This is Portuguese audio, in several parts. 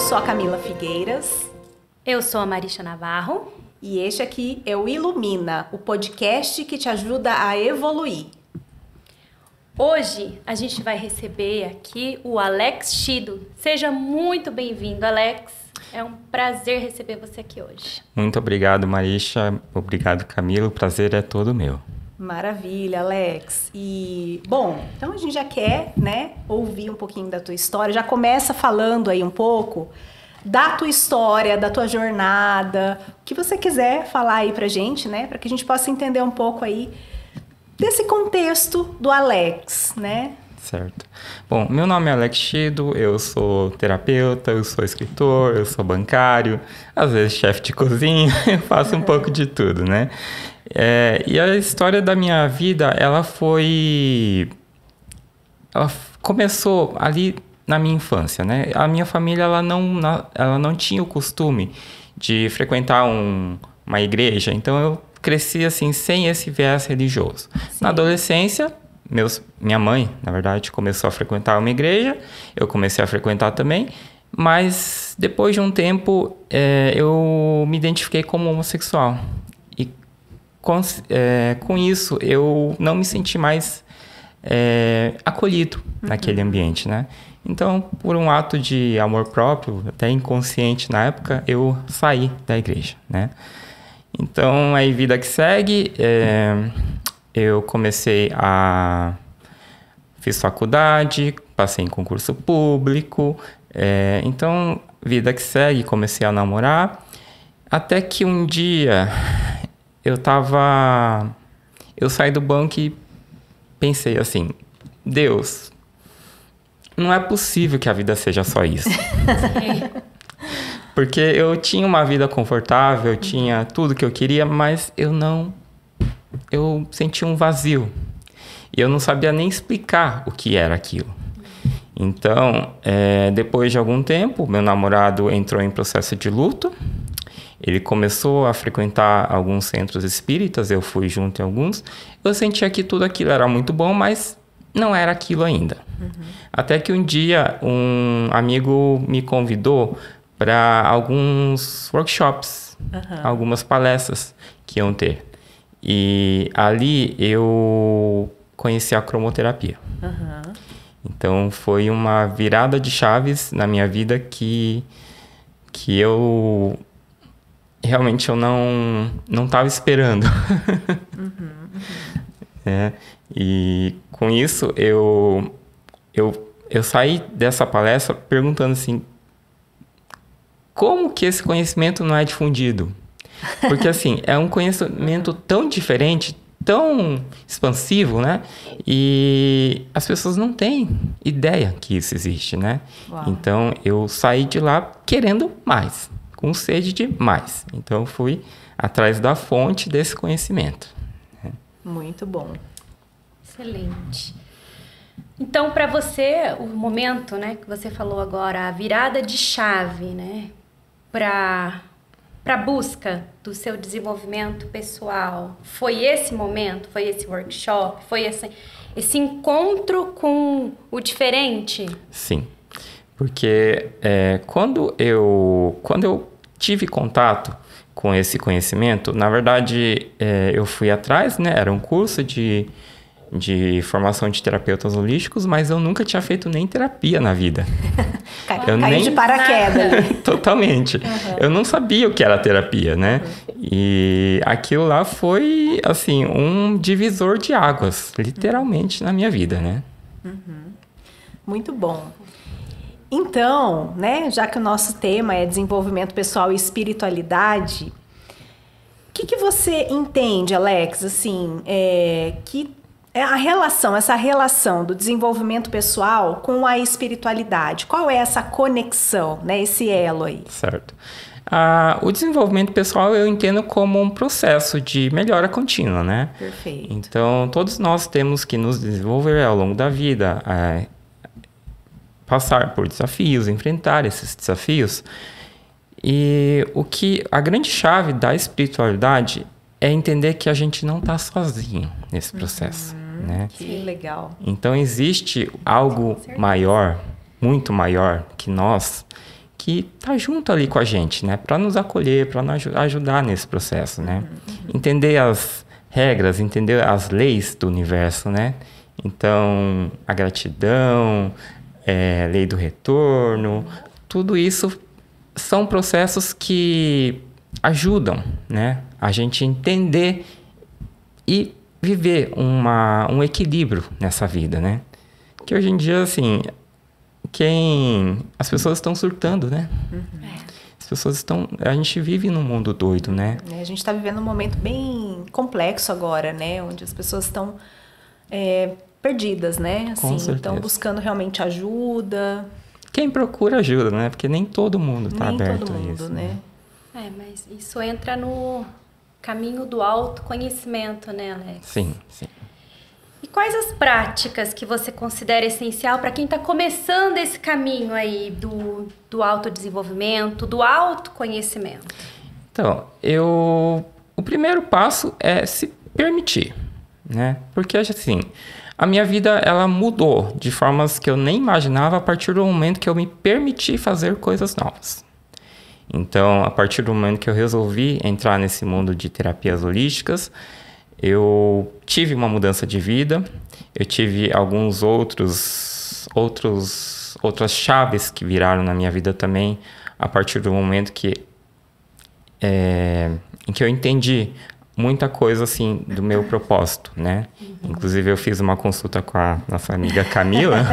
sou a Camila Figueiras. Eu sou a Marisha Navarro. E este aqui é o Ilumina, o podcast que te ajuda a evoluir. Hoje a gente vai receber aqui o Alex Chido. Seja muito bem-vindo, Alex. É um prazer receber você aqui hoje. Muito obrigado, Marisha. Obrigado, Camila. O prazer é todo meu. Maravilha, Alex. E, bom, então a gente já quer, ouvir um pouquinho da tua história. Já começa falando aí um pouco da tua história, da tua jornada, o que você quiser falar aí pra gente, para que a gente possa entender um pouco aí desse contexto do Alex, Certo. Bom, meu nome é Alex Chido, eu sou terapeuta, eu sou escritor, eu sou bancário, às vezes chefe de cozinha, eu faço um pouco de tudo, E a história da minha vida, ela começou ali na minha infância, A minha família, ela não tinha o costume de frequentar uma igreja, então eu cresci assim, sem esse viés religioso. Sim. Na adolescência, minha mãe, na verdade, começou a frequentar uma igreja, eu comecei a frequentar também, mas depois de um tempo, eu me identifiquei como homossexual. E com isso, eu não me senti mais acolhido naquele ambiente, Então, por um ato de amor próprio, até inconsciente na época, eu saí da igreja, Então, aí vida que segue, eu fiz faculdade, passei em concurso público, então, vida que segue, comecei a namorar, até que um dia eu saí do banco e pensei assim, Deus, não é possível que a vida seja só isso. Porque eu tinha uma vida confortável, eu tinha tudo que eu queria, mas eu sentia um vazio. E eu não sabia nem explicar o que era aquilo. Então, depois de algum tempo, meu namorado entrou em processo de luto. Ele começou a frequentar alguns centros espíritas, eu fui junto em alguns. Eu sentia que tudo aquilo era muito bom, mas não era aquilo ainda. Até que um dia, um amigo me convidou para alguns workshops, algumas palestras que iam ter. E ali eu conheci a cromoterapia. Então foi uma virada de chaves na minha vida que eu realmente não estava esperando. E com isso eu saí dessa palestra perguntando assim, como que esse conhecimento não é difundido? Porque, assim, é um conhecimento tão diferente, tão expansivo, E as pessoas não têm ideia que isso existe, Uau. Então, eu saí de lá querendo mais, com sede de mais. Então, eu fui atrás da fonte desse conhecimento. Muito bom. Excelente. Então, para você, o momento, que você falou agora, a virada de chave, para a busca do seu desenvolvimento pessoal, foi esse momento, foi esse workshop, foi esse encontro com o diferente? Sim, porque quando eu tive contato com esse conhecimento, na verdade, eu fui atrás, era um curso de formação de terapeutas holísticos, mas eu nunca tinha feito nem terapia na vida. Caiu de paraquedas. Totalmente. Eu não sabia o que era terapia, E aquilo lá foi, assim, um divisor de águas, literalmente, na minha vida, Muito bom. Então, já que o nosso tema é desenvolvimento pessoal e espiritualidade, o que você entende, Alex, assim, que essa relação do desenvolvimento pessoal com a espiritualidade? Qual é essa conexão, esse elo aí? Certo. O desenvolvimento pessoal eu entendo como um processo de melhora contínua, Perfeito. Então, todos nós temos que nos desenvolver ao longo da vida, passar por desafios, enfrentar esses desafios. E a grande chave da espiritualidade é entender que a gente não está sozinho nesse processo. Que legal. Então existe algo maior, muito maior que nós, que tá junto ali com a gente, né? Para nos acolher, para nos ajudar nesse processo, né? Entender as regras, entender as leis do universo, né? Então, a gratidão, lei do retorno, tudo isso são processos que ajudam, né? A gente entender e viver um equilíbrio nessa vida, né? Que hoje em dia, assim, as pessoas estão surtando, né? As pessoas estão... A gente vive num mundo doido, né? A gente está vivendo um momento bem complexo agora, né? Onde as pessoas estão perdidas, né? Assim, estão buscando realmente ajuda. Quem procura ajuda, né? Porque nem todo mundo está aberto a isso. Né? Mas isso entra no caminho do autoconhecimento, né, Alex? Sim. E quais as práticas que você considera essencial para quem está começando esse caminho aí do autodesenvolvimento, do autoconhecimento? Então, o primeiro passo é se permitir, né? Porque, assim, a minha vida, ela mudou de formas que eu nem imaginava a partir do momento que eu me permiti fazer coisas novas. Então, a partir do momento que eu resolvi entrar nesse mundo de terapias holísticas, eu tive uma mudança de vida, eu tive outras chaves que viraram na minha vida também, a partir do momento em que eu entendi muita coisa, assim, do meu propósito, né? Inclusive, eu fiz uma consulta com a nossa amiga Camila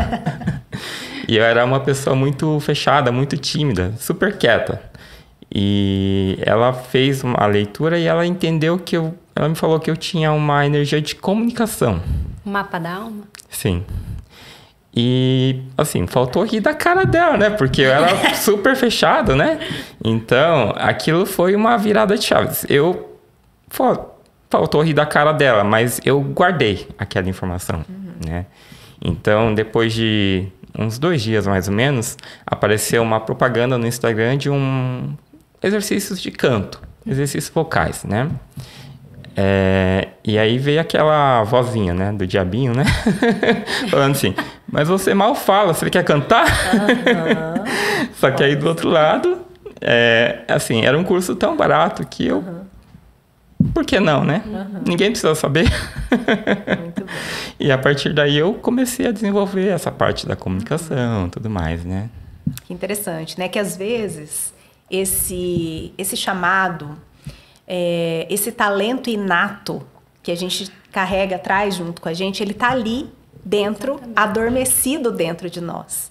e eu era uma pessoa muito fechada, muito tímida, super quieta. E ela fez a leitura e ela entendeu ela me falou que eu tinha uma energia de comunicação. Mapa da alma? Sim. E, assim, faltou rir da cara dela, né? Porque eu era super fechado, né? Então, aquilo foi uma virada de chaves. Faltou rir da cara dela, mas eu guardei aquela informação, né? Então, depois de uns 2 dias, mais ou menos, apareceu uma propaganda no Instagram de exercícios de canto, exercícios vocais, né? E aí veio aquela vozinha, né? Do diabinho, né? Falando assim, mas você mal fala, você quer cantar? Só que aí do outro lado, assim, era um curso tão barato que eu... Por que não, né? Ninguém precisa saber. Muito bom. E a partir daí eu comecei a desenvolver essa parte da comunicação e tudo mais, né? Que interessante, né? Que às vezes esse chamado, esse talento inato que a gente carrega atrás junto com a gente, ele tá ali dentro, adormecido dentro de nós.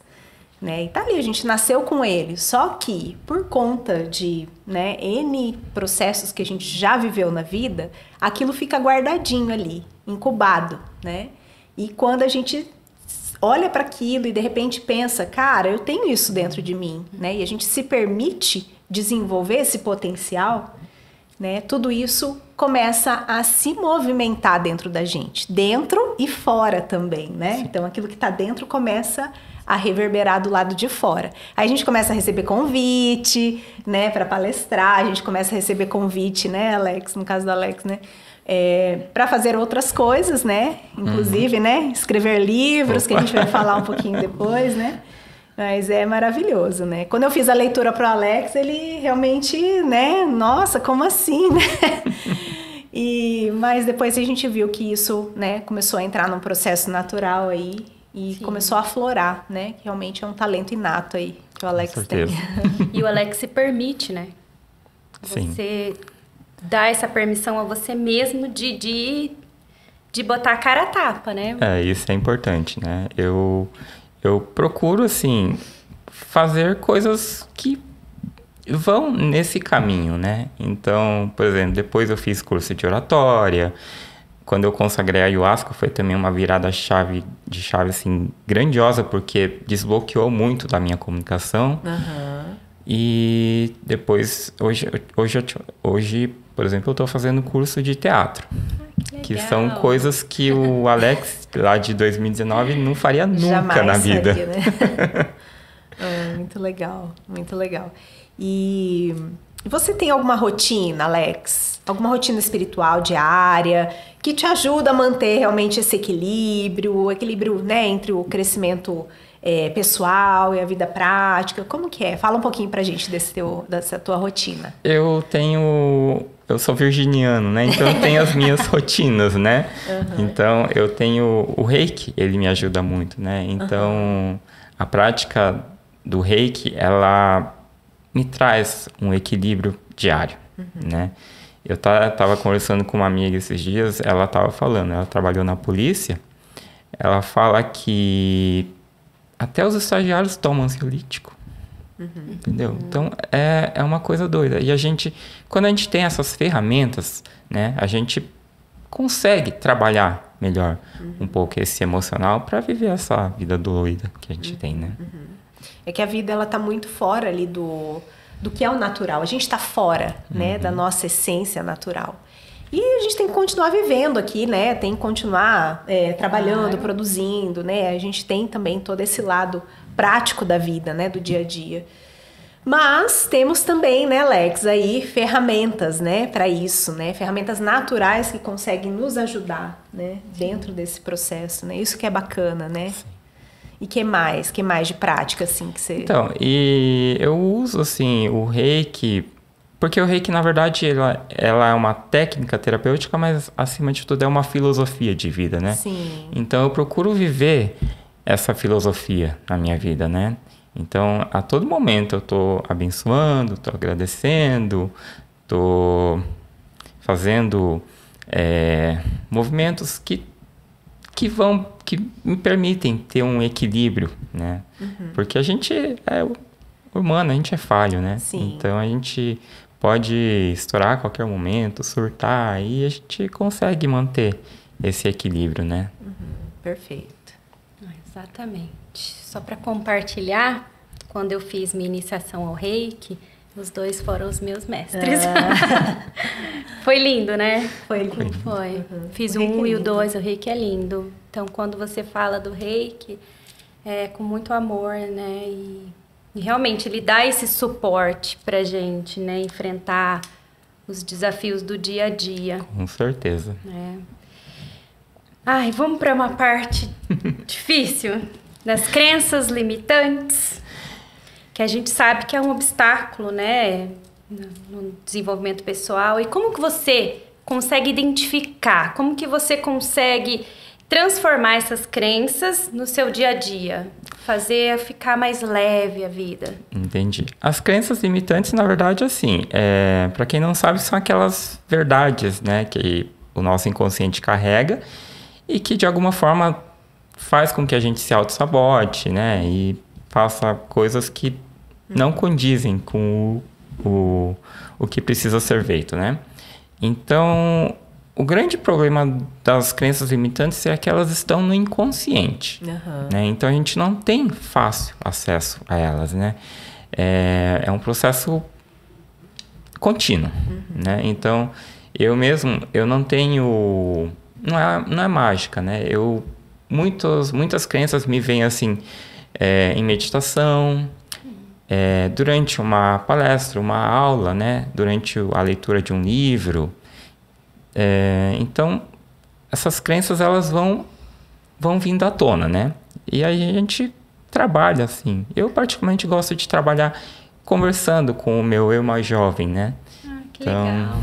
Né? E tá ali, a gente nasceu com ele, só que por conta de N processos que a gente já viveu na vida, aquilo fica guardadinho ali, incubado, né? E quando a gente olha para aquilo e de repente pensa, cara, eu tenho isso dentro de mim, né? E a gente se permite desenvolver esse potencial, né? Tudo isso começa a se movimentar dentro da gente, dentro e fora também, né? Sim. Então aquilo que tá dentro começa a reverberar do lado de fora. Aí a gente começa a receber convite, né, para palestrar, a gente começa a receber convite, né, Alex, no caso do Alex, né, para fazer outras coisas, né, inclusive, né, escrever livros, que a gente vai falar um pouquinho depois, né, mas é maravilhoso, né. Quando eu fiz a leitura pro Alex, ele realmente, né, nossa, como assim, né? Mas depois a gente viu que isso, né, começou a entrar num processo natural aí, e Sim. começou a aflorar, né? Que realmente é um talento inato aí que o Alex tem. E o Alex se permite, né? Sim. Você dá essa permissão a você mesmo de botar a cara a tapa, né? Isso é importante, né? Eu procuro, assim, fazer coisas que vão nesse caminho, né? Então, por exemplo, depois eu fiz curso de oratória. Quando eu consagrei a Ayahuasca, foi também uma virada de chave assim, grandiosa, porque desbloqueou muito da minha comunicação. E depois, hoje, por exemplo, eu estou fazendo curso de teatro. Que são coisas que o Alex, lá de 2019, não faria nunca Jamais na vida. Faria, né? Muito legal, muito legal. E E você tem alguma rotina, Alex? Alguma rotina espiritual diária que te ajuda a manter realmente esse equilíbrio, né, entre o crescimento pessoal e a vida prática? Como que é? Fala um pouquinho pra gente dessa tua rotina. Eu sou virginiano, né? Então eu tenho as minhas rotinas, né? Uhum. Então eu tenho o Reiki, ele me ajuda muito, né? Então a prática do Reiki, ela me traz um equilíbrio diário, né? Eu tava conversando com uma amiga esses dias, ela tava falando, ela trabalhou na polícia, ela fala que até os estagiários tomam ansiolítico, entendeu? Então, é uma coisa doida. E quando a gente tem essas ferramentas, né, a gente consegue trabalhar melhor um pouco esse emocional para viver essa vida doida que a gente tem, né? É que a vida, ela tá muito fora ali do que é o natural. A gente tá fora, né, da nossa essência natural. E a gente tem que continuar vivendo aqui, né? Tem que continuar trabalhando, produzindo, né? A gente tem também todo esse lado prático da vida, né? Do dia a dia. Mas temos também, né, Alex, aí ferramentas, né? Para isso, né? Ferramentas naturais que conseguem nos ajudar, né? Dentro desse processo, né? Isso que é bacana, né? Sim. E que mais de prática, assim, que você... Então, e eu uso, assim, o Reiki, porque o Reiki, na verdade, ela é uma técnica terapêutica, mas, acima de tudo, é uma filosofia de vida, né? Sim. Então, eu procuro viver essa filosofia na minha vida, né? Então, a todo momento, eu tô abençoando, tô agradecendo, tô fazendo movimentos que me permitem ter um equilíbrio, né? Porque a gente é humano, a gente é falho, né? Sim. Então a gente pode estourar a qualquer momento, surtar, e a gente consegue manter esse equilíbrio, né? Perfeito. Exatamente. Só para compartilhar, quando eu fiz minha iniciação ao Reiki, os dois foram os meus mestres. Foi lindo, né? Foi lindo. Foi. Fiz o 1 e o 2, o Reiki é lindo. Então, quando você fala do Reiki, é com muito amor, né? E realmente ele dá esse suporte pra gente, né? Enfrentar os desafios do dia a dia. Com certeza. Ai, vamos para uma parte difícil, das crenças limitantes, que a gente sabe que é um obstáculo, né, no desenvolvimento pessoal. E como que você consegue identificar? Como que você consegue transformar essas crenças no seu dia a dia? Fazer ficar mais leve a vida? Entendi. As crenças limitantes, na verdade, assim, para quem não sabe, são aquelas verdades, né, que o nosso inconsciente carrega e que, de alguma forma, faz com que a gente se auto-sabote, né, e faça coisas que não condizem com o que precisa ser feito, né? Então, o grande problema das crenças limitantes é que elas estão no inconsciente, né? Então, a gente não tem fácil acesso a elas, né? É um processo contínuo, né? Então, eu não tenho... Não é mágica, né? Muitas crenças me vêm, assim, em meditação, durante uma palestra, uma aula, né? Durante a leitura de um livro. Então, essas crenças, elas vão vindo à tona, né? E aí a gente trabalha, assim. Eu, particularmente, gosto de trabalhar conversando com o meu eu mais jovem, né? Que legal.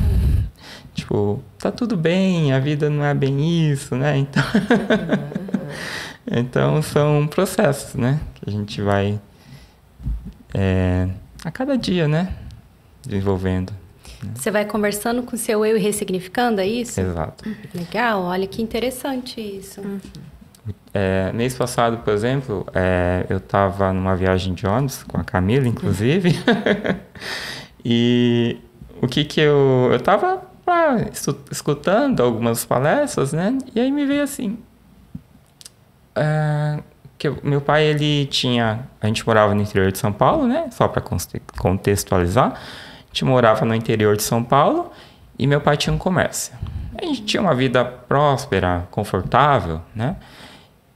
Tipo, tá tudo bem, a vida não é bem isso, né? Então, então são processos, né? Que a gente vai a cada dia, né? Desenvolvendo. Você vai conversando com o seu eu e ressignificando, é isso? Exato. Legal, olha que interessante isso. Mês passado, por exemplo, eu estava numa viagem de ônibus com a Camila, inclusive. E o que eu estava escutando algumas palestras, né? E aí me veio assim... que meu pai, a gente morava no interior de São Paulo, né? Só para contextualizar. A gente morava no interior de São Paulo e meu pai tinha um comércio. A gente tinha uma vida próspera, confortável, né?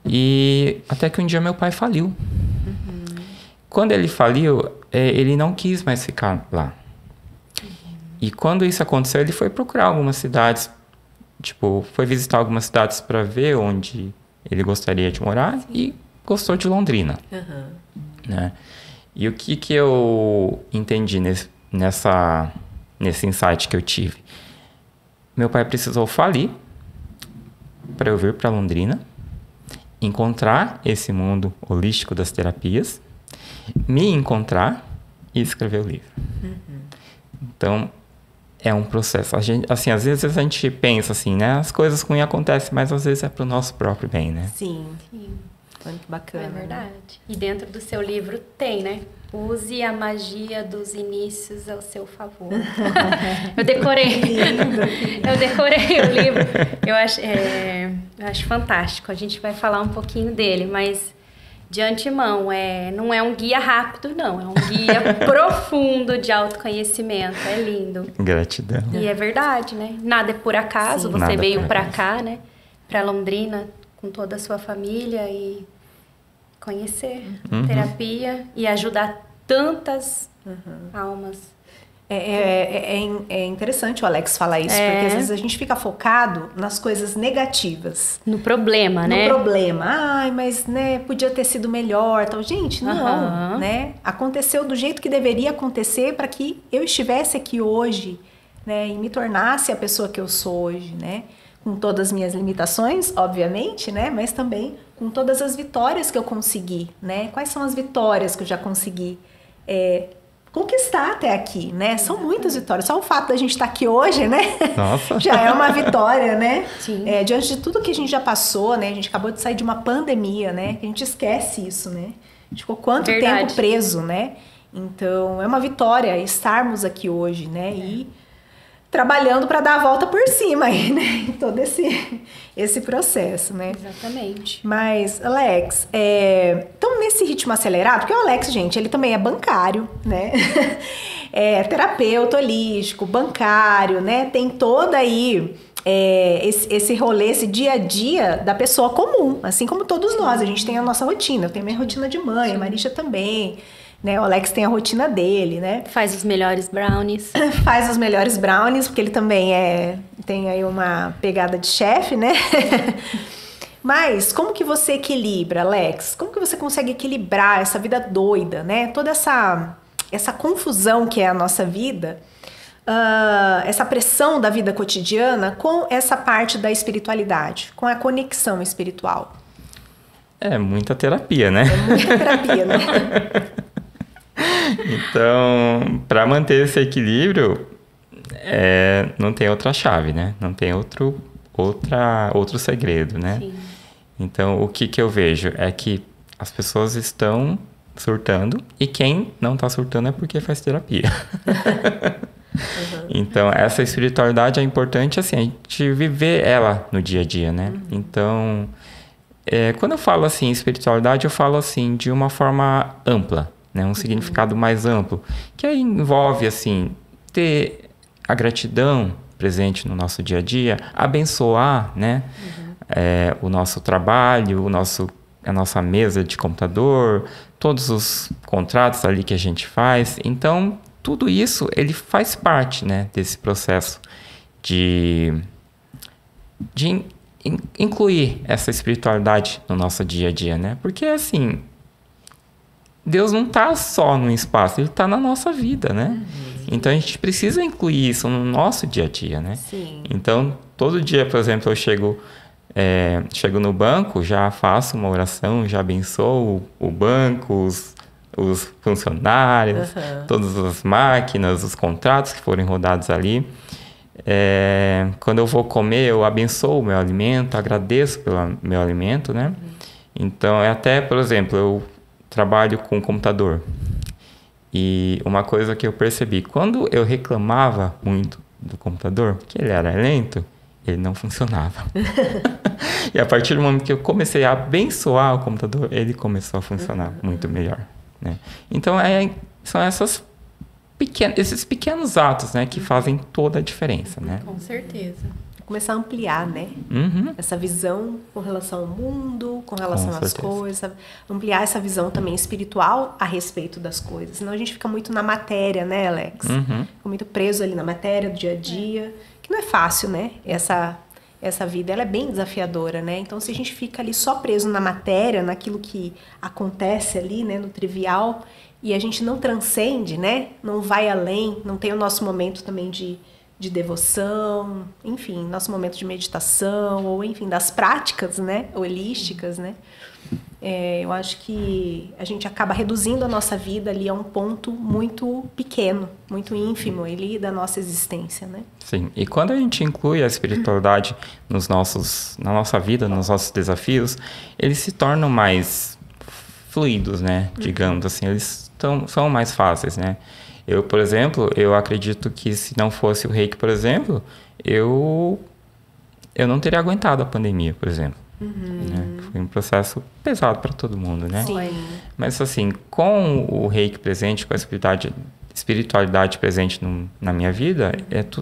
E até que um dia meu pai faliu. Quando ele faliu, ele não quis mais ficar lá. E quando isso aconteceu, ele foi procurar algumas cidades, tipo, foi visitar algumas cidades para ver onde ele gostaria de morar e gostou de Londrina, né? E o que eu entendi nesse insight que eu tive? Meu pai precisou falir para eu vir para Londrina, encontrar esse mundo holístico das terapias, me encontrar e escrever o livro. Então, é um processo. A gente, assim, às vezes a gente pensa assim, né? As coisas ruins acontecem, mas às vezes é para o nosso próprio bem, né? Sim. Olha que bacana. É verdade. E dentro do seu livro tem, né? Use a magia dos inícios ao seu favor. Eu decorei. Eu decorei o livro. Eu acho fantástico. A gente vai falar um pouquinho dele, mas de antemão, não é um guia rápido, não. É um guia profundo de autoconhecimento. É lindo. Gratidão. E é verdade, né? Nada é por acaso. Sim. Você veio para cá, né? Para Londrina, com toda a sua família e conhecer terapia e ajudar tantas almas. É interessante o Alex falar isso, porque às vezes a gente fica focado nas coisas negativas. No problema, né? No problema. Ai, mas, né, podia ter sido melhor. Então, gente, não, né? Aconteceu do jeito que deveria acontecer para que eu estivesse aqui hoje, né? E me tornasse a pessoa que eu sou hoje, né? Com todas as minhas limitações, obviamente, né? Mas também com todas as vitórias que eu consegui, né? Quais são as vitórias que eu já consegui conquistar até aqui, né? São muitas vitórias. Só o fato da gente estar aqui hoje, né? Nossa. Já é uma vitória, né? Sim. Diante de tudo que a gente já passou, né? A gente acabou de sair de uma pandemia, né? A gente esquece isso, né? A gente ficou quanto tempo preso, né? Então, é uma vitória estarmos aqui hoje, né? E trabalhando para dar a volta por cima aí, né? Em todo esse processo, né? Exatamente. Mas, Alex, então nesse ritmo acelerado, porque o Alex, gente, ele também é bancário, né? É terapeuta holístico, bancário, né? Tem toda aí esse rolê, esse dia a dia da pessoa comum, assim como todos nós. A gente tem a nossa rotina. Eu tenho a minha rotina de mãe, a Marisha também. Né? O Alex tem a rotina dele, né? Faz os melhores brownies. Faz os melhores brownies, porque ele também tem aí uma pegada de chefe, né? Mas como que você equilibra, Alex? Como que você consegue equilibrar essa vida doida, né? Toda essa confusão que é a nossa vida, essa pressão da vida cotidiana com essa parte da espiritualidade, com a conexão espiritual. É muita terapia, né? É muita terapia, né? Então, para manter esse equilíbrio, não tem outra chave, né? Não tem outro segredo, né? Sim. Então, o que eu vejo é que as pessoas estão surtando e quem não está surtando é porque faz terapia. Então, essa espiritualidade é importante, assim, a gente viver ela no dia a dia, né? Então, quando eu falo, assim, espiritualidade, eu falo, assim, de uma forma ampla, né? Um significado mais amplo, que aí envolve, assim, ter a gratidão presente no nosso dia a dia, abençoar, né? O nosso trabalho, a nossa mesa de computador, todos os contratos ali que a gente faz. Então, tudo isso, ele faz parte, né, desse processo de incluir essa espiritualidade no nosso dia a dia, né? Porque, assim, Deus não está só no espaço, Ele está na nossa vida, né? Então, a gente precisa incluir isso no nosso dia a dia, né? Sim. Então, todo dia, por exemplo, eu chego no banco, já faço uma oração, já abençoo o banco, os funcionários, todas as máquinas, os contratos que forem rodados ali. Quando eu vou comer, eu abençoo o meu alimento, agradeço pelo meu alimento, né? Então, até, por exemplo, eu trabalho com computador. E uma coisa que eu percebi, quando eu reclamava muito do computador, que ele era lento, ele não funcionava. E a partir do momento que eu comecei a abençoar o computador, ele começou a funcionar muito melhor, né? Então, são esses pequenos atos, né, que fazem toda a diferença, né? Com certeza. começar a ampliar, né? Essa visão com relação ao mundo, com relação às coisas, ampliar essa visão também espiritual a respeito das coisas. Senão a gente fica muito na matéria, né, Alex? Fica muito preso ali na matéria do dia a dia, que não é fácil, né? Essa vida, ela é bem desafiadora, né? Então, se a gente fica ali só preso na matéria, naquilo que acontece ali, né, no trivial, e a gente não transcende, né? Não vai além, não tem o nosso momento também de devoção, enfim, nosso momento de meditação, ou enfim, das práticas, né, holísticas, né? Eu acho que a gente acaba reduzindo a nossa vida ali a um ponto muito pequeno, muito ínfimo ali da nossa existência, né? Sim, e quando a gente inclui a espiritualidade na nossa vida, nos nossos desafios, eles se tornam mais fluidos, né? Digamos assim, eles são mais fáceis, né? Eu, por exemplo, eu acredito que se não fosse o Reiki, por exemplo, eu não teria aguentado a pandemia, por exemplo. Né? Foi um processo pesado para todo mundo, né? Sim. Mas assim, com o Reiki presente, com a espiritualidade presente na minha vida,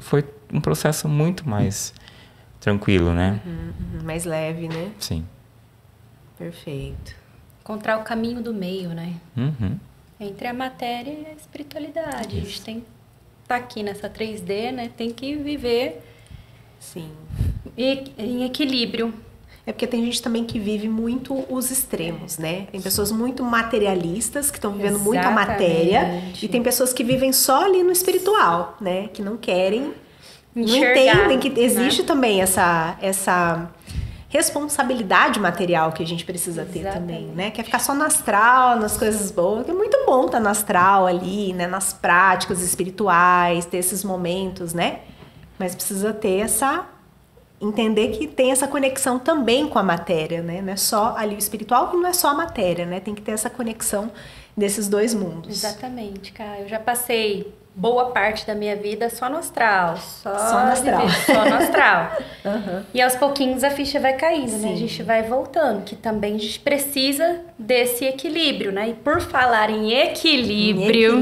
foi um processo muito mais tranquilo, né? Mais leve, né? Sim. Perfeito. Encontrar o caminho do meio, né? Entre a matéria e a espiritualidade. Isso. A gente tem que estar aqui nessa 3D, né? Tem que viver em equilíbrio. É porque tem gente também que vive muito os extremos, né? Tem pessoas muito materialistas, que estão vivendo muito a matéria. E tem pessoas que vivem só ali no espiritual, né? Que não querem, enxergar, não entendem que existe também essa responsabilidade material que a gente precisa ter também, né? Que é ficar só no astral, nas coisas boas. Que é muito bom estar no astral ali, né? Nas práticas espirituais, ter esses momentos, né? Mas precisa ter entender que tem essa conexão também com a matéria, né? Não é só ali o espiritual, não é só a matéria, né? Tem que ter essa conexão desses dois mundos. Exatamente, cara. Eu já passei boa parte da minha vida só no astral. Só no astral. Só no astral. E aos pouquinhos a ficha vai caindo, né? A gente vai voltando, que também a gente precisa desse equilíbrio, né? E por falar em equilíbrio...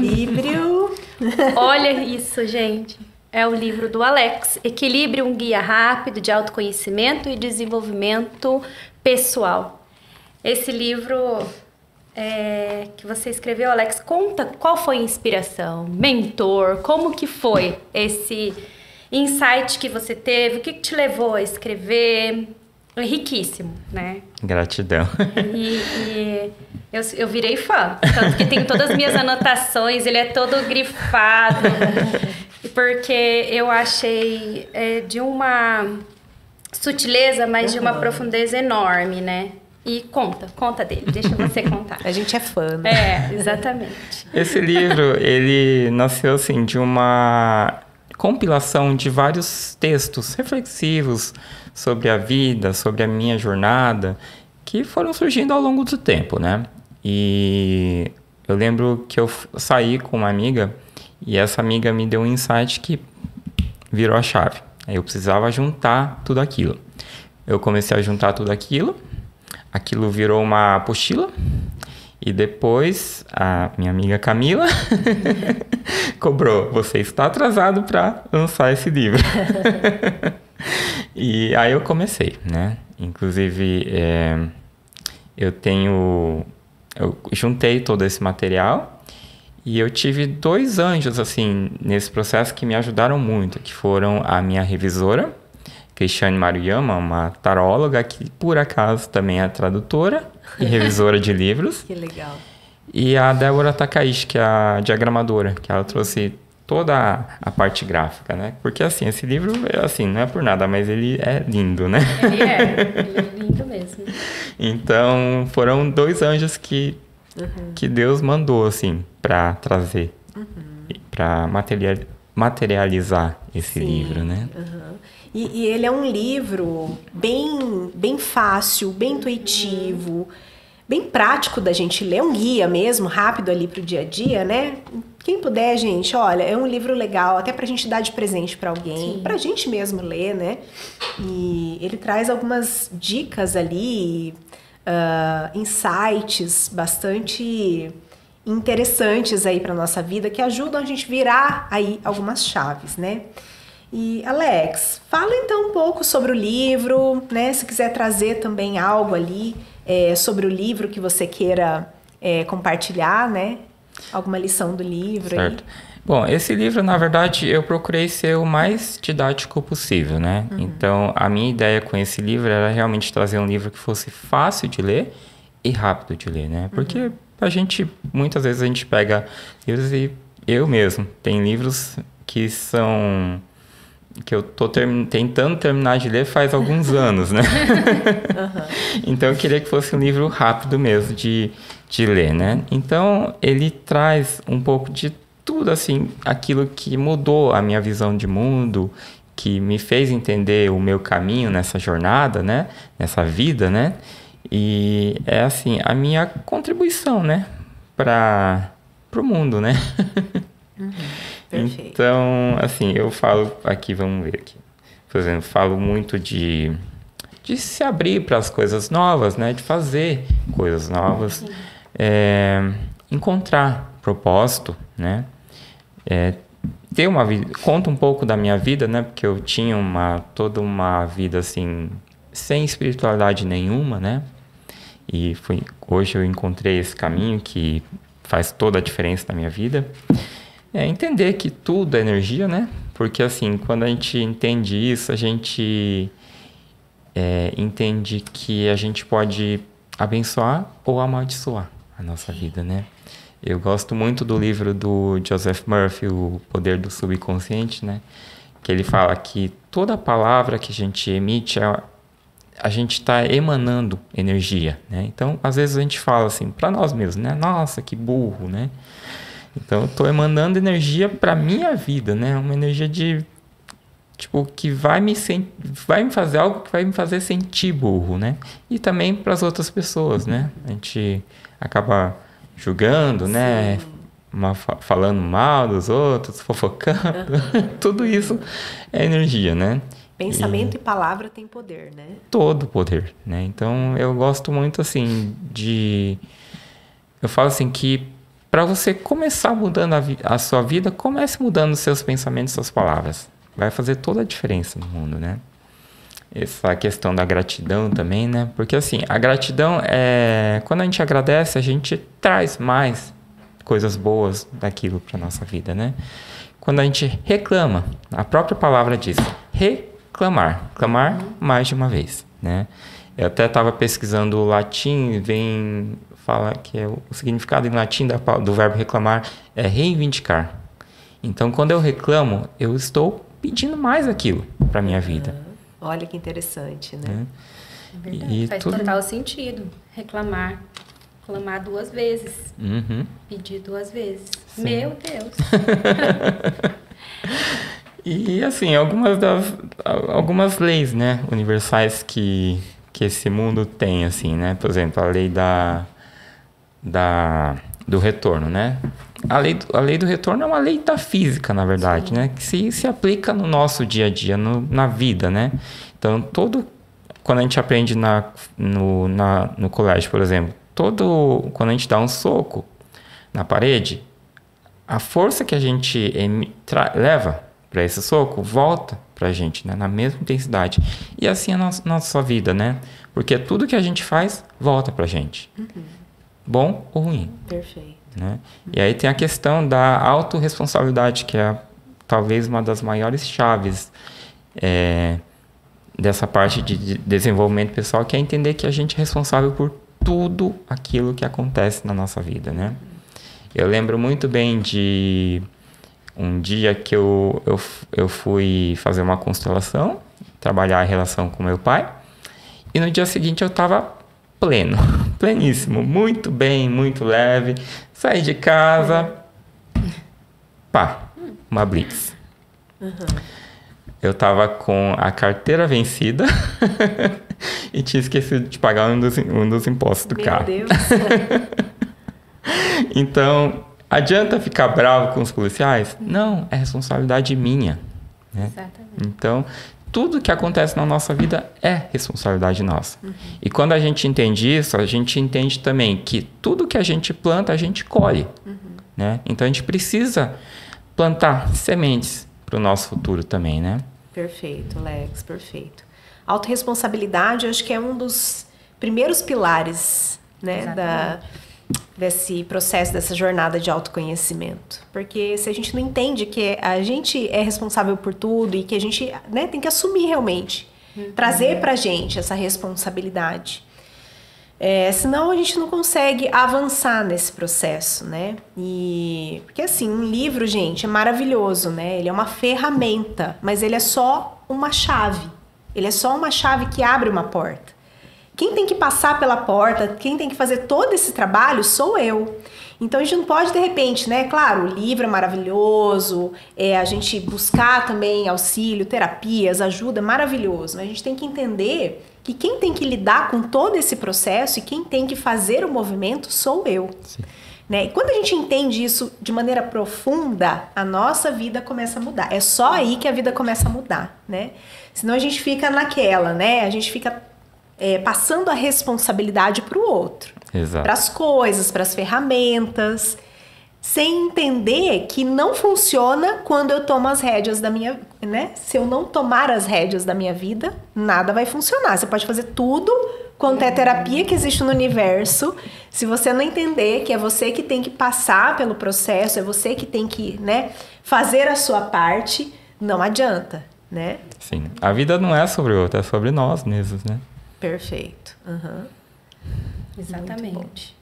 Olha isso, gente. É o livro do Alex, Equilíbrio, um guia rápido de autoconhecimento e desenvolvimento pessoal. Esse livro que você escreveu, Alex, conta qual foi a inspiração, mentor, como que foi esse insight que você teve, o que te levou a escrever? É riquíssimo, né? Gratidão. E eu virei fã, tanto que tem todas as minhas anotações, ele é todo grifado, porque eu achei de uma sutileza, mas de uma profundeza enorme, né? E conta dele, deixa você contar. A gente é fã, né? Exatamente. Esse livro, ele nasceu assim de uma compilação de vários textos reflexivos sobre a vida, sobre a minha jornada, que foram surgindo ao longo do tempo, né? E eu lembro que eu saí com uma amiga e essa amiga me deu um insight que virou a chave. Aí eu precisava juntar tudo aquilo. Eu comecei a juntar tudo aquilo virou uma apostila e depois a minha amiga Camila cobrou: você está atrasado para lançar esse livro. E aí eu comecei, né? Inclusive, eu juntei todo esse material e eu tive 2 anjos, assim, nesse processo que me ajudaram muito, que foram a minha revisora, Cristiane Maruyama, uma taróloga que, por acaso, também é tradutora e revisora de livros. Que legal. E a Débora Takaishi, que é a diagramadora, que ela trouxe toda a parte gráfica, né? Porque, assim, esse livro, assim, não é por nada, mas ele é lindo, né? Ele é lindo mesmo. Então, foram 2 anjos que Deus mandou, assim, para trazer, para materializar esse livro, né? E ele é um livro bem fácil, bem intuitivo, bem prático da gente ler, um guia mesmo, rápido ali pro dia a dia, né? Quem puder, gente, olha, é um livro legal, até pra gente dar de presente pra alguém, pra gente mesmo ler, né? E ele traz algumas dicas ali, insights bastante interessantes aí pra nossa vida, que ajudam a gente virar aí algumas chaves, né? E Alex, fala então um pouco sobre o livro, né? Se quiser trazer também algo ali sobre o livro que você queira compartilhar, né? Alguma lição do livro. Certo. Aí. Bom, esse livro, na verdade, eu procurei ser o mais didático possível, né? Então, a minha ideia com esse livro era realmente trazer um livro que fosse fácil de ler e rápido de ler, né? Porque muitas vezes a gente pega livros e eu mesmo, tem livros que eu tô tentando terminar de ler faz alguns anos, né? Então, eu queria que fosse um livro rápido mesmo de ler, né? Então, ele traz um pouco de tudo, assim, aquilo que mudou a minha visão de mundo, que me fez entender o meu caminho nessa jornada, né? Nessa vida, né? E é, assim, a minha contribuição, né? Para o mundo, né? Perfeito. Então, assim, eu falo aqui, vamos ver aqui. Por exemplo, falo muito de se abrir para as coisas novas, né? De fazer coisas novas. Encontrar propósito, né? Ter uma vida, conta um pouco da minha vida, né? Porque eu tinha toda uma vida assim sem espiritualidade nenhuma, né? E hoje eu encontrei esse caminho que faz toda a diferença na minha vida. Entender que tudo é energia, né? Porque assim, quando a gente entende isso, a gente entende que a gente pode abençoar ou amaldiçoar a nossa vida, né? Eu gosto muito do livro do Joseph Murphy, O Poder do Subconsciente, né? Que ele fala que toda palavra que a gente emite, a gente está emanando energia, né? Então, às vezes a gente fala assim, para nós mesmos, né? Nossa, que burro, né? Então, eu estou emanando energia para minha vida, né? Uma energia que vai me fazer algo que vai me fazer sentir burro, né? E também para as outras pessoas, né? A gente acaba julgando, né? Falando mal dos outros, fofocando. Tudo isso é energia, né? Pensamento e palavra tem poder, né? Todo poder, né? Então, eu gosto muito, assim, eu falo assim que para você começar mudando a sua vida, comece mudando os seus pensamentos e suas palavras. Vai fazer toda a diferença no mundo, né? Essa questão da gratidão também, né? Porque, assim, a gratidão quando a gente agradece, a gente traz mais coisas boas daquilo para nossa vida, né? Quando a gente reclama, a própria palavra diz reclamar, clamar mais de uma vez, né? Eu até estava pesquisando o latim, fala que o significado em latim do verbo reclamar é reivindicar. Então, quando eu reclamo, eu estou pedindo mais aquilo para minha vida. Olha que interessante, né? É verdade. Faz total sentido. Reclamar 2 vezes. Pedir 2 vezes. Sim. Meu Deus! E, assim, algumas leis, né, universais que esse mundo tem, assim, né? Por exemplo, a lei do retorno, né? A lei do retorno é uma lei da física, na verdade, né? Que se aplica no nosso dia a dia, na vida, né? Então, quando a gente aprende no colégio, por exemplo, quando a gente dá um soco na parede, a força que a gente leva para esse soco volta para a gente, né? Na mesma intensidade. E assim é a nossa vida, né? Porque tudo que a gente faz volta para a gente. Bom ou ruim. Perfeito. Né? E aí tem a questão da autorresponsabilidade, que é talvez uma das maiores chaves dessa parte de desenvolvimento pessoal, que é entender que a gente é responsável por tudo aquilo que acontece na nossa vida, né? Eu lembro muito bem de um dia que eu fui fazer uma constelação, trabalhar a relação com meu pai, e no dia seguinte eu estava pleníssimo, muito bem, muito leve. Saí de casa, uma blitz. Eu tava com a carteira vencida e tinha esquecido de pagar um dos impostos do carro. Meu Deus! Então, adianta ficar bravo com os policiais? Não, é responsabilidade minha. Né? Exatamente. Então, tudo que acontece na nossa vida é responsabilidade nossa. E quando a gente entende isso, a gente entende também que tudo que a gente planta, a gente colhe. Né? Então, a gente precisa plantar sementes pro nosso futuro também, né? Perfeito, Alex, perfeito. Autorresponsabilidade, eu acho que é um dos primeiros pilares, né, desse processo, dessa jornada de autoconhecimento. Porque se a gente não entende que a gente é responsável por tudo e que a gente, né, tem que assumir realmente, trazer pra gente essa responsabilidade. Senão a gente não consegue avançar nesse processo, né? Porque assim, um livro, gente, é maravilhoso, né? Ele é uma ferramenta, mas ele é só uma chave. Ele é só uma chave que abre uma porta. Quem tem que passar pela porta, quem tem que fazer todo esse trabalho sou eu. Então a gente não pode, de repente, né? Claro, o livro é maravilhoso, a gente buscar também auxílio, terapias, ajuda, é maravilhoso. Mas a gente tem que entender que quem tem que lidar com todo esse processo e quem tem que fazer o movimento sou eu. Né? E quando a gente entende isso de maneira profunda, a nossa vida começa a mudar. É só aí que a vida começa a mudar, né? Senão a gente fica naquela, né? A gente fica passando a responsabilidade para o outro. Para as coisas, para as ferramentas, sem entender que não funciona quando eu tomo as rédeas da minha, né? Se eu não tomar as rédeas da minha vida, nada vai funcionar. Você pode fazer tudo quanto é terapia que existe no universo. Se você não entender que é você que tem que passar pelo processo, é você que tem que, né, fazer a sua parte, não adianta, né? Sim. A vida não é sobre o outro, é sobre nós mesmos, né? Perfeito. Exatamente.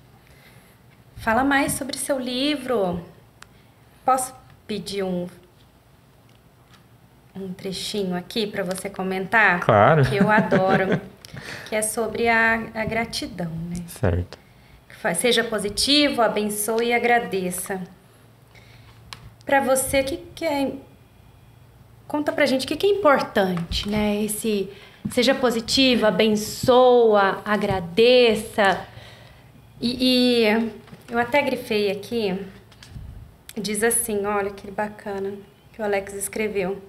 Fala mais sobre seu livro. Posso pedir um trechinho aqui para você comentar? Claro. Que eu adoro. Que é sobre a gratidão, né? Certo. Seja positivo, abençoe e agradeça. Para você, conta pra gente o que é importante, né? Esse seja positivo, abençoa, agradeça. E eu até grifei aqui, diz assim, olha que bacana que o Alex escreveu.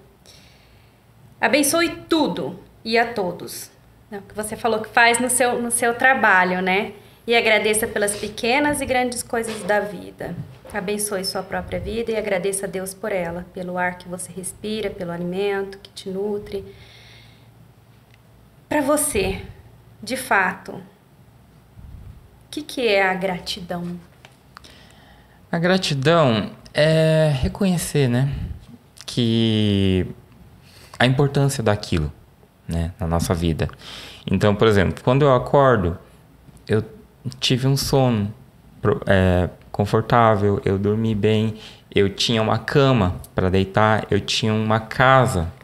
Abençoe tudo e a todos. O que você falou que faz no seu trabalho, né? E agradeça pelas pequenas e grandes coisas da vida. Abençoe sua própria vida e agradeça a Deus por ela, pelo ar que você respira, pelo alimento que te nutre. Para você, de fato, o que é a gratidão? A gratidão é reconhecer, né, que a importância daquilo, né, na nossa vida. Então, por exemplo, quando eu acordo, eu tive um sono confortável, eu dormi bem, eu tinha uma cama para deitar, eu tinha uma casa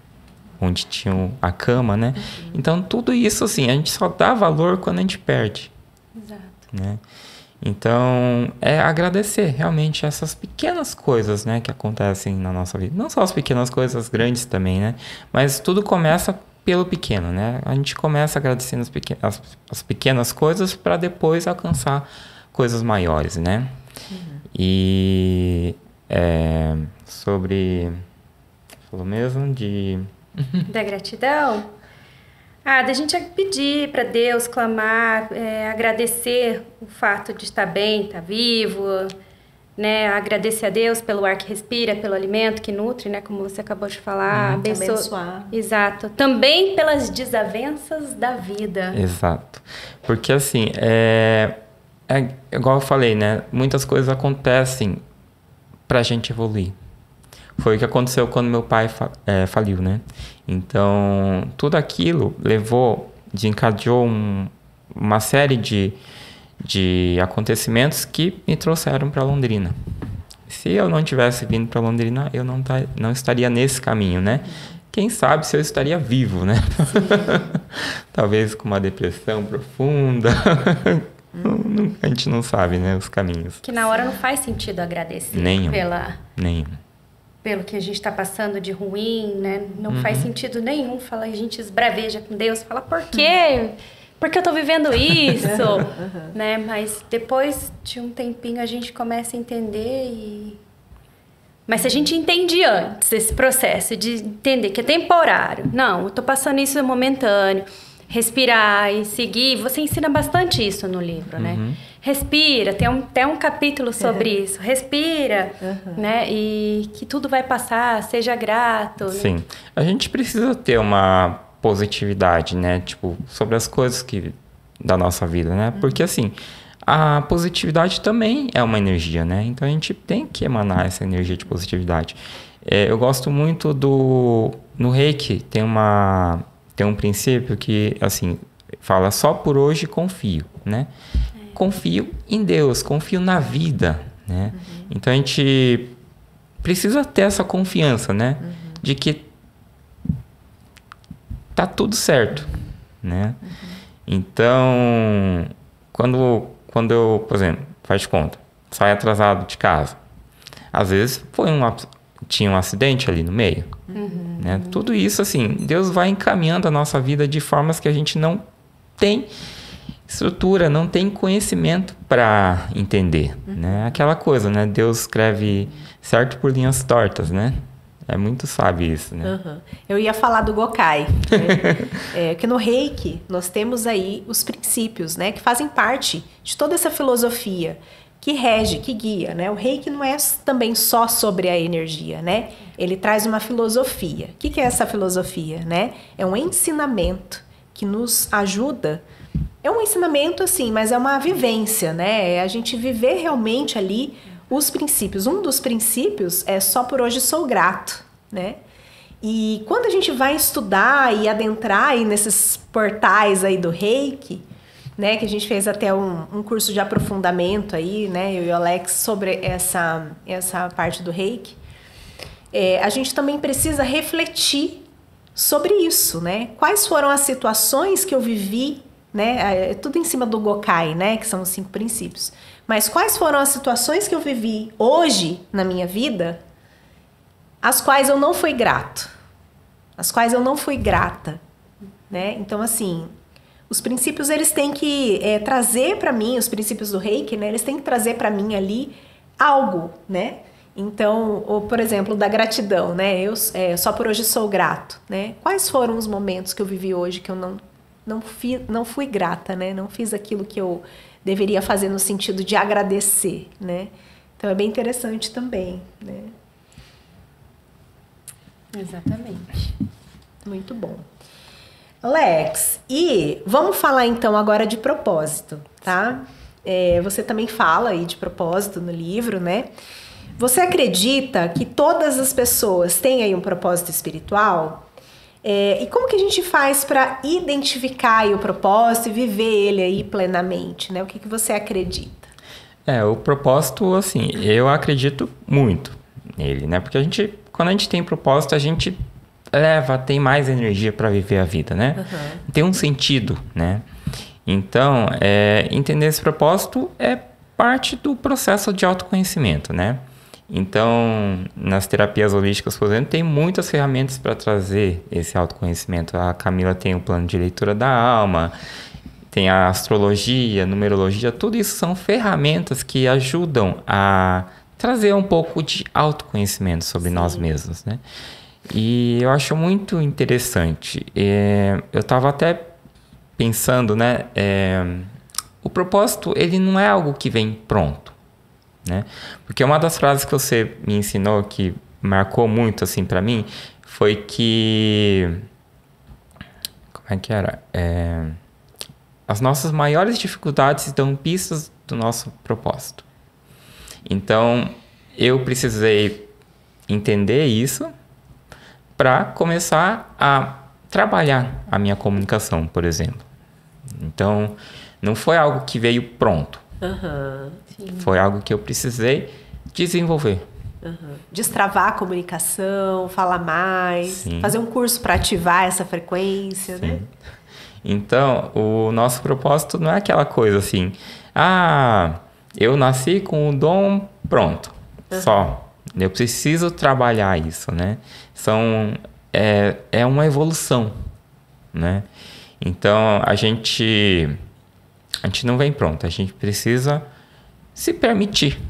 onde tinha a cama, né? Então, tudo isso, assim, a gente só dá valor quando a gente perde. Exato. Né? Então, é agradecer realmente essas pequenas coisas, né, que acontecem na nossa vida. Não só as pequenas coisas, as grandes também, né? Mas tudo começa pelo pequeno, né? A gente começa agradecendo as pequenas coisas para depois alcançar coisas maiores, né? E sobre... Falou mesmo de... Da gratidão? Da gente pedir para Deus, clamar, agradecer o fato de estar bem, estar vivo, né? Agradecer a Deus pelo ar que respira, pelo alimento que nutre, né? Como você acabou de falar. Abençoar. Exato. Também pelas desavenças da vida. Exato. Porque assim, igual eu falei, né? Muitas coisas acontecem pra gente evoluir. Foi o que aconteceu quando meu pai faliu, né? Então, tudo aquilo desencadeou uma série de acontecimentos que me trouxeram para Londrina. Se eu não tivesse vindo para Londrina, eu não estaria nesse caminho, né? Quem sabe se eu estaria vivo, né? Talvez com uma depressão profunda. A gente não sabe, né? Os caminhos. Que na hora não faz sentido agradecer. Nenhum. Pelo que a gente está passando de ruim, né? Não faz sentido nenhum. A gente esbraveja com Deus, fala, por quê? Por que eu tô vivendo isso? Né? Mas depois de um tempinho a gente começa a entender Mas se a gente entende antes esse processo de entender que é temporário, não, eu tô passando isso momentâneo, respirar e seguir, você ensina bastante isso no livro, né? respira, tem até um capítulo sobre isso. Respira, né? E que tudo vai passar, seja grato. Sim. Né? A gente precisa ter uma positividade, né? Tipo, sobre as coisas da nossa vida, né? Porque, assim, a positividade também é uma energia, né? Então, a gente tem que emanar essa energia de positividade. Eu gosto muito no Reiki, tem um princípio que, assim, fala só por hoje confio, né? Confio em Deus, confio na vida, né? Então, a gente precisa ter essa confiança, né? De que tá tudo certo, né? Então, quando eu, por exemplo, faz de conta, saio atrasado de casa, às vezes tinha um acidente ali no meio, né? Tudo isso, assim, Deus vai encaminhando a nossa vida de formas que a gente não tem estrutura, não tem conhecimento para entender, né? Aquela coisa, né? Deus escreve certo por linhas tortas, né? É muito sábio isso, né? Eu ia falar do Gokai, né? Que no Reiki nós temos aí os princípios, né? Que fazem parte de toda essa filosofia que rege, que guia, né? O Reiki não é também só sobre a energia, né? Ele traz uma filosofia. O que é essa filosofia, né? É um ensinamento que nos ajuda. É um ensinamento, assim, mas é uma vivência, né? É a gente viver realmente ali os princípios. Um dos princípios é só por hoje sou grato, né? E quando a gente vai estudar e adentrar aí nesses portais aí do Reiki, né? Que a gente fez até um curso de aprofundamento aí, né? Eu e o Alex sobre essa parte do Reiki. A gente também precisa refletir sobre isso, né? Quais foram as situações que eu vivi, né? É tudo em cima do Gokai, né? Que são os 5 princípios. Mas quais foram as situações que eu vivi hoje na minha vida, as quais eu não fui grato, as quais eu não fui grata, né? Então, assim, os princípios eles têm que trazer para mim, os princípios do Reiki, né? Eles têm que trazer para mim ali algo, né? Então, ou, por exemplo, da gratidão, né? Eu só por hoje sou grato, né? Quais foram os momentos que eu vivi hoje que eu não fui grata, né? Não fiz aquilo que eu deveria fazer no sentido de agradecer, né? Então é bem interessante também, né? Exatamente. Muito bom. Alex, e vamos falar então agora de propósito, tá? Você também fala aí de propósito no livro, né? Você acredita que todas as pessoas têm aí um propósito espiritual? E como que a gente faz para identificar aí o propósito e viver ele aí plenamente, né? O que você acredita? O propósito, assim, eu acredito muito nele, né? Porque quando a gente tem propósito, a gente tem mais energia para viver a vida, né? Tem um sentido, né? Então, entender esse propósito é parte do processo de autoconhecimento, né? Então, nas terapias holísticas, por exemplo, tem muitas ferramentas para trazer esse autoconhecimento. A Camila tem o plano de leitura da alma, tem a astrologia, numerologia, tudo isso são ferramentas que ajudam a trazer um pouco de autoconhecimento sobre nós mesmos, né? E eu acho muito interessante. Eu estava até pensando, né? O propósito, ele não é algo que vem pronto, né? Porque uma das frases que você me ensinou que marcou muito assim para mim foi que como é que era? As nossas maiores dificuldades dão pistas do nosso propósito. Então eu precisei entender isso para começar a trabalhar a minha comunicação, por exemplo. Então não foi algo que veio pronto. Foi algo que eu precisei desenvolver. Destravar a comunicação, falar mais, fazer um curso para ativar essa frequência, né? Então, o nosso propósito não é aquela coisa assim, eu nasci com o dom pronto, só. Eu preciso trabalhar isso, né? É uma evolução, né? Então, a gente não vem pronto, a gente precisa se permitir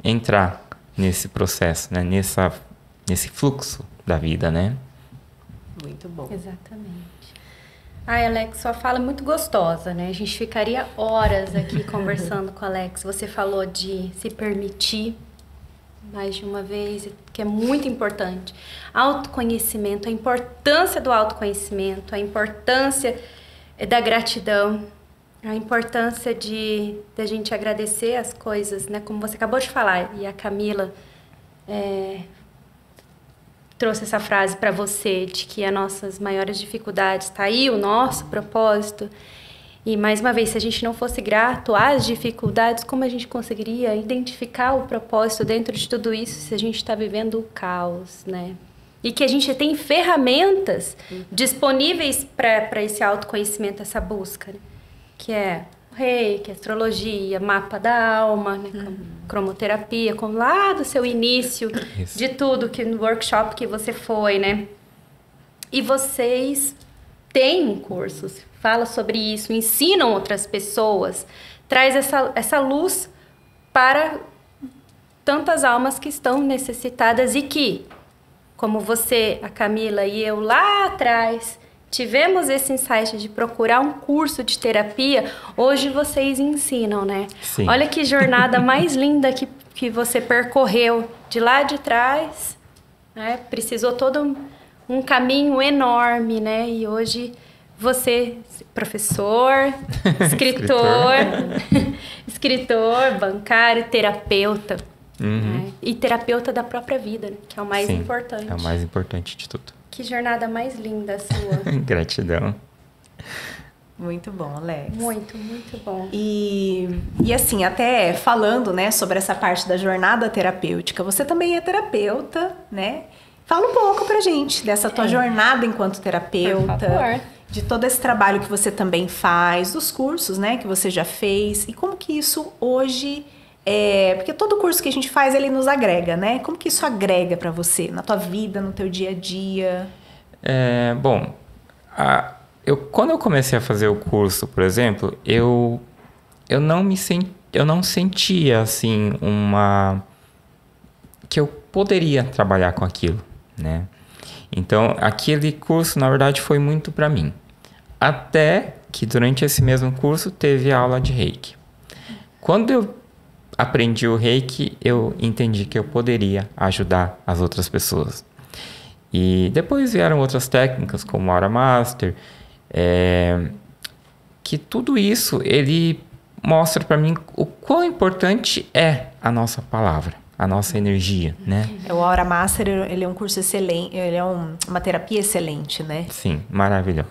entrar nesse processo, né? Nesse fluxo da vida, né? Muito bom. Exatamente. Ai, Alex, sua fala é muito gostosa, né? A gente ficaria horas aqui conversando com o Alex. Você falou de se permitir mais de uma vez, que é muito importante. Autoconhecimento, a importância do autoconhecimento, a importância da gratidão, a importância de a gente agradecer as coisas, né? Como você acabou de falar, e a Camila trouxe essa frase para você, de que as nossas maiores dificuldades, tá aí o nosso propósito. E, mais uma vez, se a gente não fosse grato às dificuldades, como a gente conseguiria identificar o propósito dentro de tudo isso se a gente está vivendo o caos, né? E que a gente tem ferramentas disponíveis para esse autoconhecimento, essa busca, né? Que é o reiki, astrologia, mapa da alma, né? Cromoterapia, com lá do seu início, Isso. de tudo, que no workshop que você foi, né? E vocês têm cursos, fala sobre isso, ensinam outras pessoas, traz essa luz para tantas almas que estão necessitadas e que, como você, a Camila e eu lá atrás, tivemos esse insight de procurar um curso de terapia, hoje vocês ensinam, né? Sim. Olha que jornada mais linda que você percorreu de lá de trás, né? Precisou todo um caminho enorme, né? E hoje você, professor, escritor, bancário, terapeuta. Né? E terapeuta da própria vida, né? Que é o mais Sim, importante. É o mais importante de tudo. Que jornada mais linda a sua. Gratidão. Muito bom, Alex. Muito, muito bom. E assim, até falando, né, sobre essa parte da jornada terapêutica, você também é terapeuta, né? Fala um pouco pra gente dessa tua jornada enquanto terapeuta. Por favor. De todo esse trabalho que você também faz, dos cursos, né, que você já fez. E como que isso hoje... porque todo curso que a gente faz, ele nos agrega, né? Como que isso agrega pra você, na tua vida, no teu dia a dia? Bom, quando eu comecei a fazer o curso, por exemplo, eu não sentia, assim, que eu poderia trabalhar com aquilo, né? Então, aquele curso, na verdade, foi muito para mim. Até que, durante esse mesmo curso, teve aula de reiki. Quando eu aprendi o reiki, eu entendi que eu poderia ajudar as outras pessoas. E depois vieram outras técnicas, como Aura Master, que tudo isso, ele mostra para mim o quão importante é a nossa palavra, a nossa energia, né? O Aura Master, ele é um curso excelente, ele é uma terapia excelente, né? Sim, maravilhoso.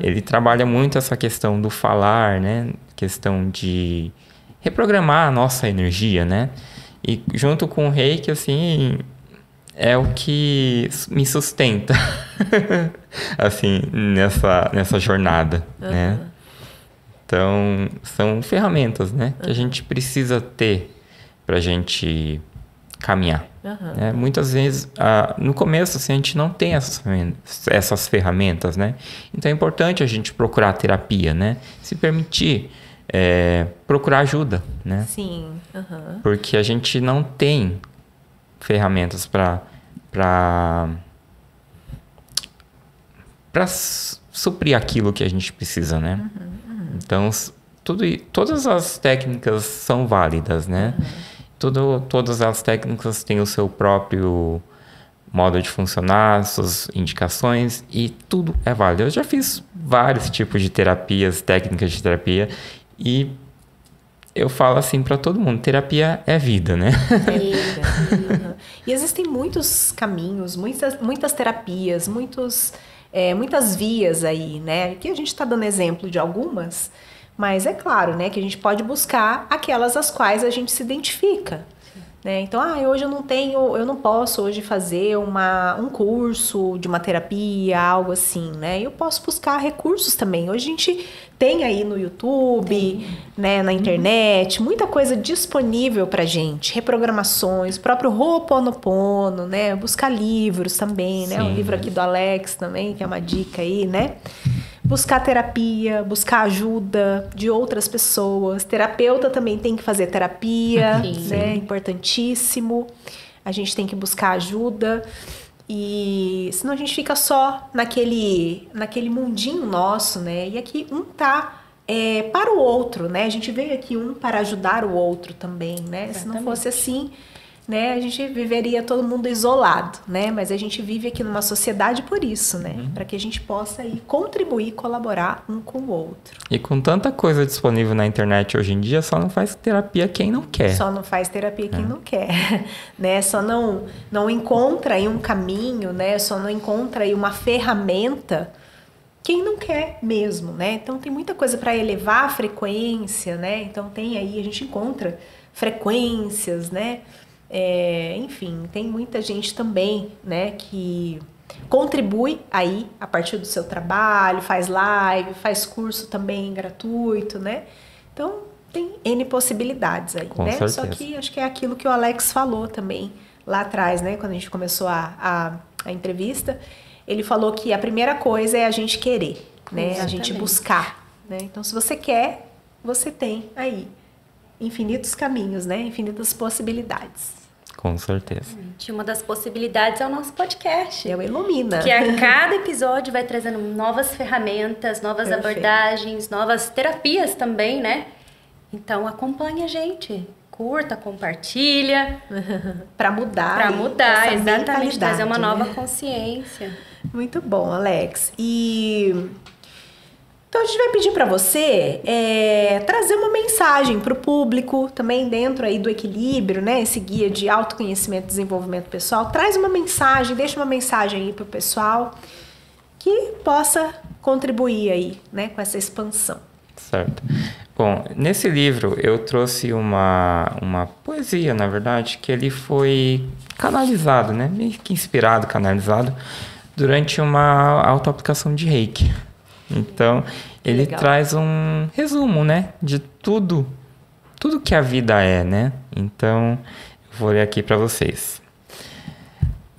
Ele trabalha muito essa questão do falar, né? Questão de reprogramar a nossa energia, né? E junto com o reiki, assim, é o que me sustenta, assim, nessa jornada, né? Então, são ferramentas, né? Que a gente precisa ter pra gente caminhar. Né? Muitas vezes, no começo, assim, a gente não tem essas ferramentas, né? Então, é importante a gente procurar terapia, né? Se permitir procurar ajuda, né? Sim. Porque a gente não tem ferramentas para suprir aquilo que a gente precisa, né? Então, todas as técnicas são válidas, né? Todas as técnicas têm o seu próprio modo de funcionar, suas indicações, e tudo é válido. Eu já fiz vários tipos de terapias, técnicas de terapia, e eu falo assim para todo mundo, terapia é vida, né? E existem muitos caminhos, muitas terapias, muitas vias aí, né? Aqui a gente está dando exemplo de algumas, mas é claro, né, que a gente pode buscar aquelas às quais a gente se identifica. Né? Então, hoje eu não posso hoje fazer um curso de uma terapia, algo assim, né? Eu posso buscar recursos também. Hoje a gente tem aí no YouTube, né, na internet, muita coisa disponível pra gente. Reprogramações, próprio Ho'oponopono, né? Buscar livros também, né? O livro aqui do Alex também, que é uma dica aí, né? Buscar terapia, buscar ajuda de outras pessoas. Terapeuta também tem que fazer terapia, né? Importantíssimo. A gente tem que buscar ajuda. E senão a gente fica só naquele mundinho nosso, né? E aqui um tá para o outro, né? A gente veio aqui um para ajudar o outro também, né? Exatamente. Se não fosse assim, né? A gente viveria todo mundo isolado, né? Mas a gente vive aqui numa sociedade por isso, né? Para que a gente possa aí contribuir, colaborar um com o outro. E com tanta coisa disponível na internet hoje em dia, só não faz terapia quem não quer. Só não faz terapia quem não quer, né? Só não encontra aí um caminho, né? Só não encontra aí uma ferramenta quem não quer mesmo, né? Então tem muita coisa para elevar a frequência, né? Então tem aí, a gente encontra frequências, né? Enfim, tem muita gente também, né, que contribui aí a partir do seu trabalho, faz live, faz curso também gratuito, né? Então tem N possibilidades aí, Com né? certeza. Só que acho que é aquilo que o Alex falou também lá atrás, né? Quando a gente começou a entrevista, ele falou que a primeira coisa é a gente querer, né? Exatamente. A gente buscar, né? Então se você quer, você tem aí infinitos caminhos, né? Infinitas possibilidades. Com certeza. Uma das possibilidades é o nosso podcast. É o Ilumina. Que a cada episódio vai trazendo novas ferramentas, novas Perfeito. abordagens, novas terapias também, né? Então acompanha a gente. Curta, compartilha. Para mudar. Para mudar, essa exatamente. mentalidade, Trazer uma nova né? consciência. Muito bom, Alex. Então a gente vai pedir para você trazer uma mensagem para o público, também dentro aí do equilíbrio, né? Esse guia de autoconhecimento e desenvolvimento pessoal. Traz uma mensagem, deixa uma mensagem aí para o pessoal que possa contribuir aí, né? Com essa expansão. Certo. Bom, nesse livro eu trouxe uma poesia, na verdade, que ele foi canalizado, né? Meio que inspirado, canalizado, durante uma autoaplicação de Reiki. Então, ele Legal. traz um resumo, né? De tudo que a vida é, né? Então, eu vou ler aqui para vocês.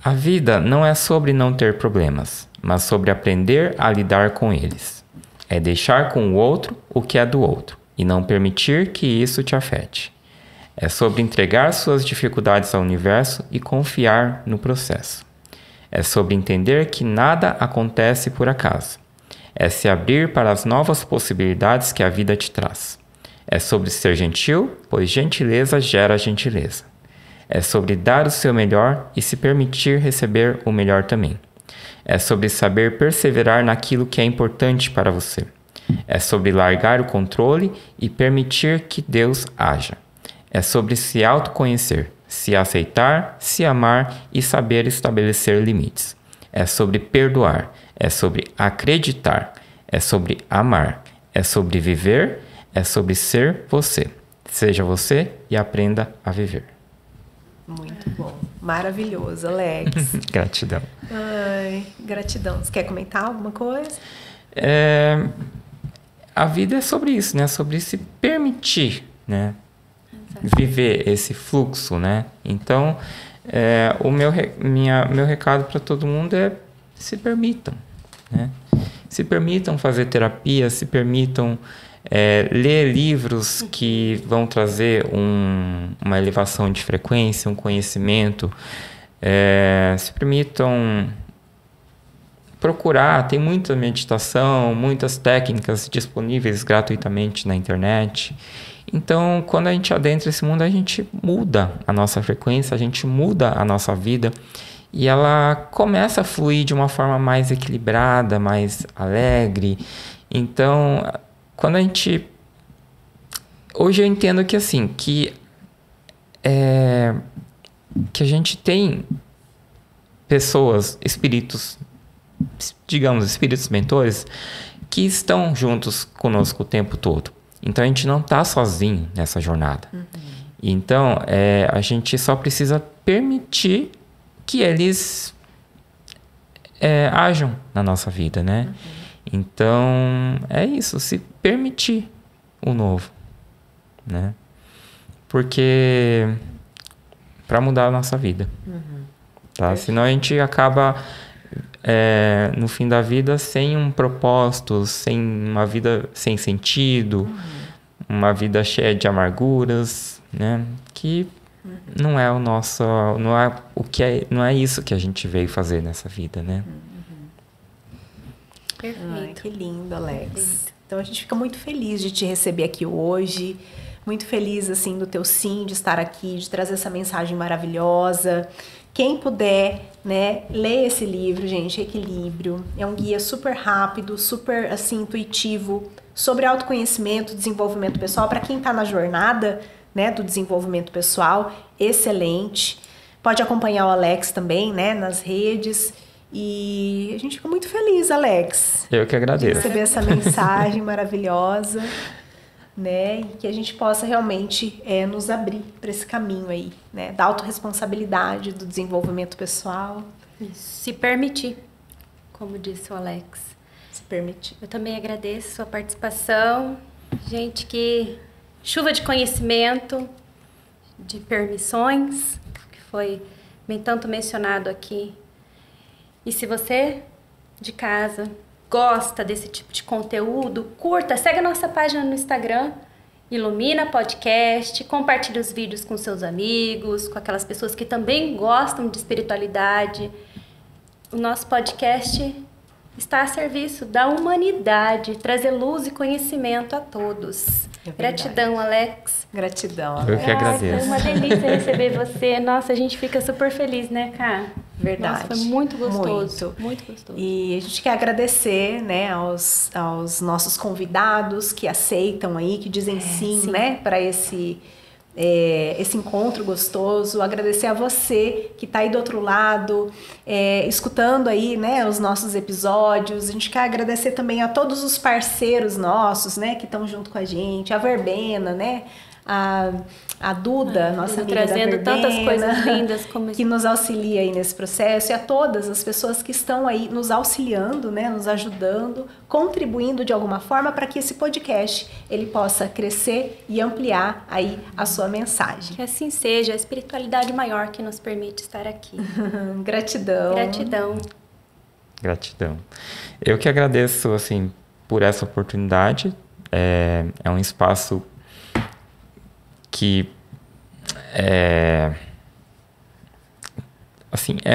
A vida não é sobre não ter problemas, mas sobre aprender a lidar com eles. É deixar com o outro o que é do outro e não permitir que isso te afete. É sobre entregar suas dificuldades ao universo e confiar no processo. É sobre entender que nada acontece por acaso. É se abrir para as novas possibilidades que a vida te traz. É sobre ser gentil, pois gentileza gera gentileza. É sobre dar o seu melhor e se permitir receber o melhor também. É sobre saber perseverar naquilo que é importante para você. É sobre largar o controle e permitir que Deus haja. É sobre se autoconhecer, se aceitar, se amar e saber estabelecer limites. É sobre perdoar, é sobre acreditar, é sobre amar, é sobre viver, é sobre ser você. Seja você e aprenda a viver. Muito bom. Maravilhoso, Alex. Gratidão. Ai, gratidão. Você quer comentar alguma coisa? A vida é sobre isso, né? Sobre se permitir, né? Viver esse fluxo, né? Então, meu recado para todo mundo é se permitam, né? Se permitam fazer terapia, se permitam ler livros que vão trazer uma elevação de frequência, um conhecimento. Se permitam procurar, tem muita meditação, muitas técnicas disponíveis gratuitamente na internet. Então, quando a gente adentra esse mundo, a gente muda a nossa frequência, a gente muda a nossa vida e ela começa a fluir de uma forma mais equilibrada, mais alegre. Então, quando a gente... Hoje eu entendo que assim, que a gente tem pessoas, espíritos, digamos, espíritos mentores, que estão juntos conosco o tempo todo. Então, a gente não está sozinho nessa jornada. Uhum. Então, a gente só precisa permitir que eles ajam na nossa vida, né? Uhum. Então, é isso, se permitir o novo, né? Porque para mudar a nossa vida, tá? Senão a gente acaba no fim da vida sem um propósito, sem uma vida sem sentido, uma vida cheia de amarguras, né? Que não é o nosso, não é isso que a gente veio fazer nessa vida, né? Perfeito. Ai, que lindo, Alex. Então a gente fica muito feliz de te receber aqui hoje, muito feliz assim do teu sim, de estar aqui, de trazer essa mensagem maravilhosa. Quem puder, né, ler esse livro, gente, Equilíbrio. É um guia super rápido, super assim intuitivo sobre autoconhecimento, desenvolvimento pessoal para quem está na jornada, né, do desenvolvimento pessoal. Excelente. Pode acompanhar o Alex também, né, nas redes. E a gente fica muito feliz, Alex. Eu que agradeço. De receber essa mensagem maravilhosa, né? E que a gente possa realmente nos abrir para esse caminho aí, né? Da autorresponsabilidade, do desenvolvimento pessoal. Isso. Se permitir, como disse o Alex. Se permitir. Eu também agradeço a sua participação. Gente, que chuva de conhecimento, de permissões, que foi tanto mencionado aqui. E se você, de casa, gosta desse tipo de conteúdo, curta, segue a nossa página no Instagram, Ilumina Podcast, compartilhe os vídeos com seus amigos, com aquelas pessoas que também gostam de espiritualidade. O nosso podcast está a serviço da humanidade, trazer luz e conhecimento a todos. Gratidão, Alex. Gratidão, Alex. Eu que agradeço. Foi uma delícia receber você. Nossa, a gente fica super feliz, né, Cá? Verdade. Nossa, foi muito gostoso. Muito gostoso. E a gente quer agradecer, né, aos nossos convidados que aceitam aí, que dizem sim, né, para esse encontro gostoso. Agradecer a você que está aí do outro lado, escutando aí, né, os nossos episódios. A gente quer agradecer também a todos os parceiros nossos, né, que estão junto com a gente, a Verbena, né, a Duda, nossa amiga trazendo da Verbena, tantas coisas lindas como que nos auxilia aí nesse processo, e a todas as pessoas que estão aí nos auxiliando, né, nos ajudando, contribuindo de alguma forma para que esse podcast ele possa crescer e ampliar aí a sua mensagem. Que assim seja, a espiritualidade maior que nos permite estar aqui. Gratidão. Gratidão. Gratidão. Eu que agradeço, assim, por essa oportunidade. É um espaço que é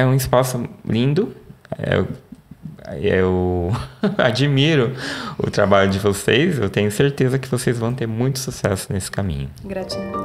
um espaço lindo. Eu admiro o trabalho de vocês. Eu tenho certeza que vocês vão ter muito sucesso nesse caminho. Gratidão.